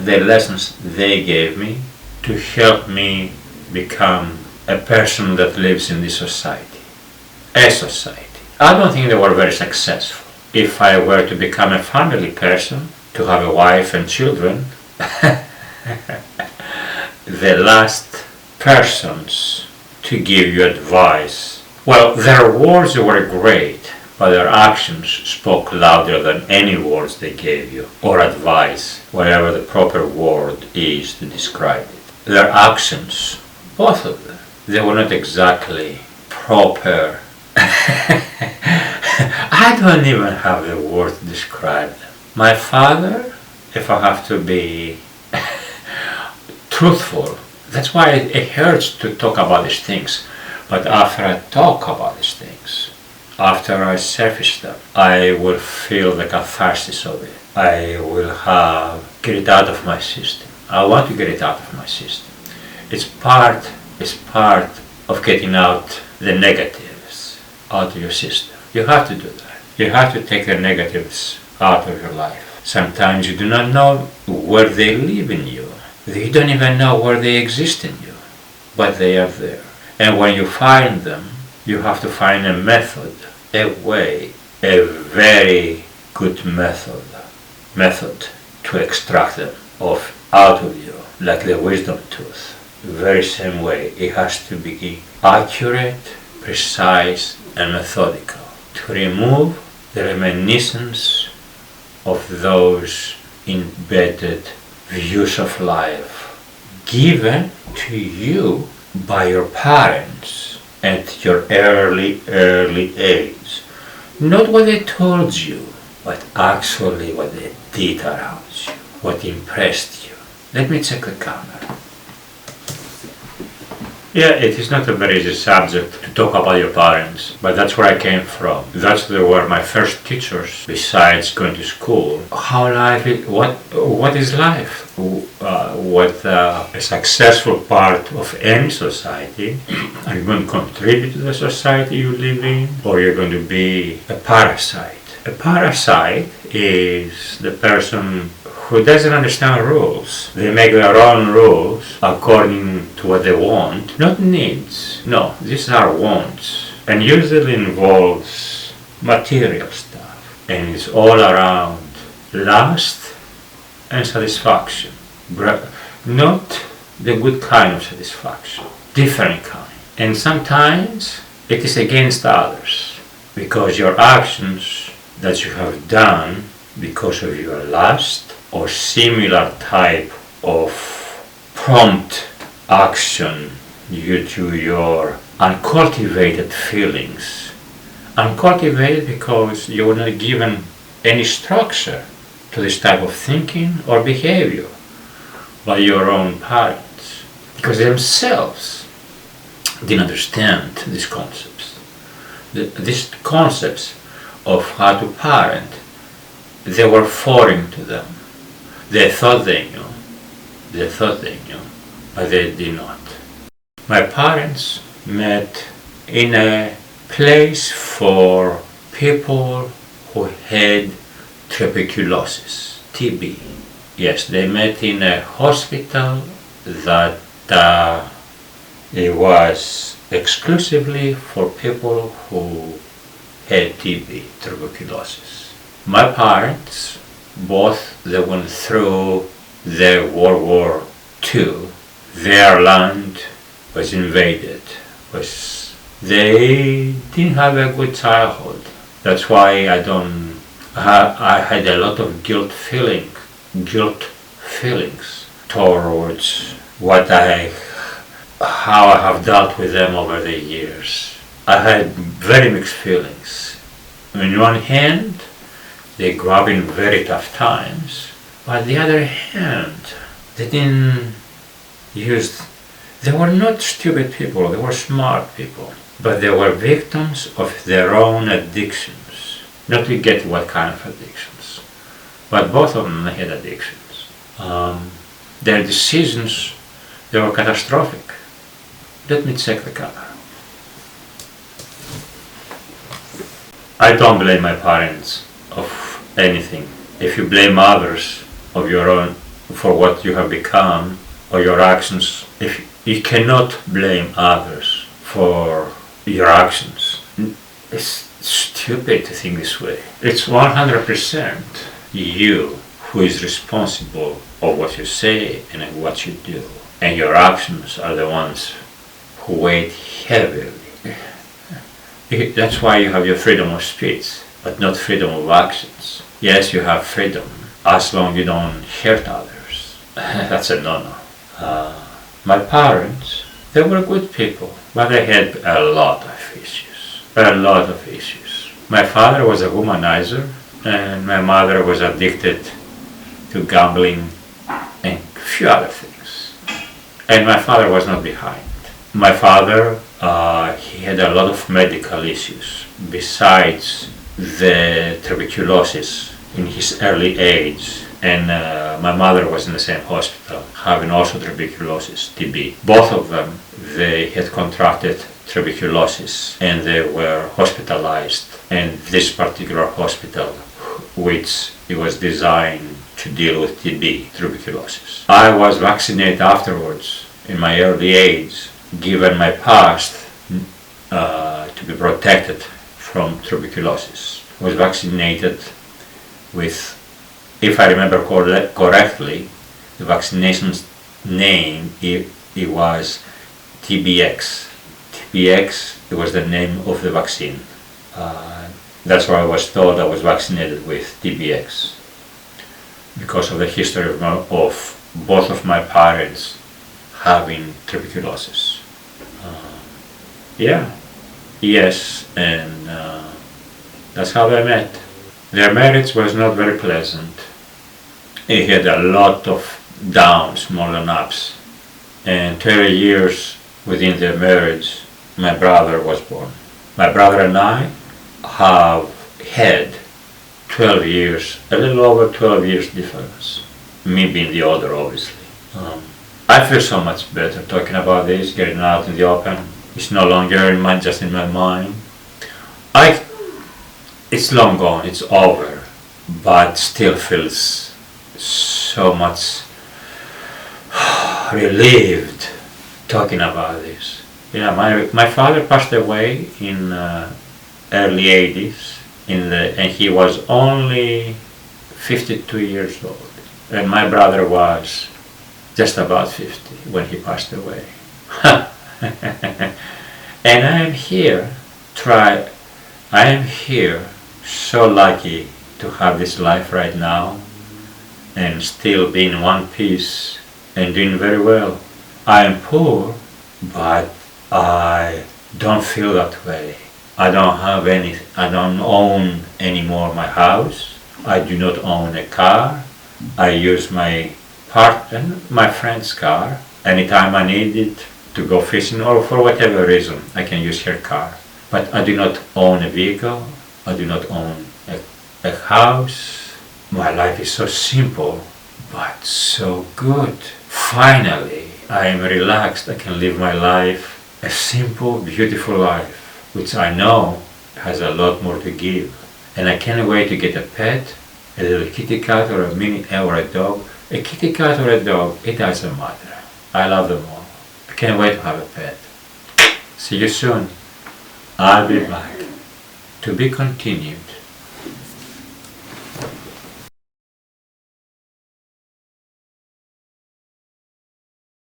the lessons they gave me to help me become a person that lives in this society. A society. I don't think they were very successful. If I were to become a family person, to have a wife and children, the last persons to give you advice, well, their words were great, but their actions spoke louder than any words they gave you, or advice, whatever the proper word is to describe it. Their actions, both of them, they were not exactly proper. I don't even have the word to describe them. My father, if I have to be truthful, that's why it hurts to talk about these things. But after I talk about these things, after I surface them, I will feel the catharsis of it. I will get it out of my system. I want to get it out of my system. It's part of getting out the negatives out of your system. You have to do that. You have to take the negatives out of your life. Sometimes you do not know where they live in you. You don't even know where they exist in you, but they are there. And when you find them, you have to find a method, a way, a very good method to extract them out of you, like the wisdom tooth. The very same way, it has to be accurate, precise, and methodical to remove the reminiscence of those embedded views of life given to you by your parents at your early age. Not what they told you, but actually what they did around you, what impressed you. Let me check the camera. Yeah, it is not a very easy subject to talk about your parents, but that's where I came from. They were my first teachers, besides going to school. How life is, what is life? What a successful part of any society. Are you going to contribute to the society you live in, or you're going to be a parasite? A parasite is the person who doesn't understand rules. They make their own rules according to what they want, not needs. No, these are wants, and usually involves material stuff, and it's all around lust and satisfaction. Not the good kind of satisfaction, different kind. And sometimes it is against others, because your actions that you have done because of your lust or similar type of prompt action due to your uncultivated feelings. Uncultivated because you were not given any structure to this type of thinking or behavior by your own parents, because they themselves didn't understand these concepts. These concepts of how to parent, they were foreign to them. They thought they knew, but they did not. My parents met in a place for people who had tuberculosis, TB. Yes, they met in a hospital that it was exclusively for people who had TB, tuberculosis. My parents, both they went through the World War II. Their land was invaded. They didn't have a good childhood. That's why I had a lot of guilt feelings towards how I have dealt with them over the years. I had very mixed feelings. On one hand, they grew up in very tough times, but on the other hand, they were not stupid people, they were smart people, but they were victims of their own addictions. Not to get what kind of addictions, but both of them had addictions. Their decisions, they were catastrophic. Let me check the camera. I don't blame my parents of anything. If you blame others of your own for what you have become or your actions. If you cannot blame others for your actions, it's stupid to think this way. It's 100% you who is responsible of what you say and what you do, and your actions are the ones who weigh heavily. That's why you have your freedom of speech, but not freedom of actions. Yes, you have freedom as long as you don't hurt others. That's a no-no. My parents, they were good people, but they had a lot of issues. A lot of issues. My father was a womanizer, and my mother was addicted to gambling and a few other things. And my father was not behind. My father, he had a lot of medical issues besides the tuberculosis in his early age, and my mother was in the same hospital having also tuberculosis, TB. Both of them, they had contracted tuberculosis and they were hospitalized, and this particular hospital, which it was designed to deal with TB, tuberculosis. I was vaccinated afterwards in my early age, given my past, to be protected from tuberculosis. I was vaccinated with, if I remember correctly, the vaccination's name, it was TBX. TBX, it was the name of the vaccine. That's why I was told I was vaccinated with TBX, because of the history of both of my parents having tuberculosis. Yes, and that's how they met. Their marriage was not very pleasant. It had a lot of downs more than ups. And 20 years within their marriage, my brother was born. My brother and I have had 12 years, a little over 12 years difference. Me being the older, obviously. I feel so much better talking about this, getting out in the open. It's no longer just in my mind. It's long gone, it's over, but still feels so much relieved talking about this. My father passed away in early 80s, and he was only 52 years old, and my brother was just about 50 when he passed away. And I am here so lucky to have this life right now and still be in one piece and doing very well. I am poor, but I don't feel that way. I don't own anymore my house. I do not own a car. I use my friend's car anytime I need it to go fishing, or for whatever reason I can use her car. But I do not own a vehicle. I do not own a house. My life is so simple, but so good. Finally, I am relaxed. I can live my life, a simple, beautiful life, which I know has a lot more to give. And I can't wait to get a pet, a little kitty cat or a mini or a dog. A kitty cat or a dog, it doesn't matter. I love them all. I can't wait to have a pet. See you soon. I'll be back. To be continued.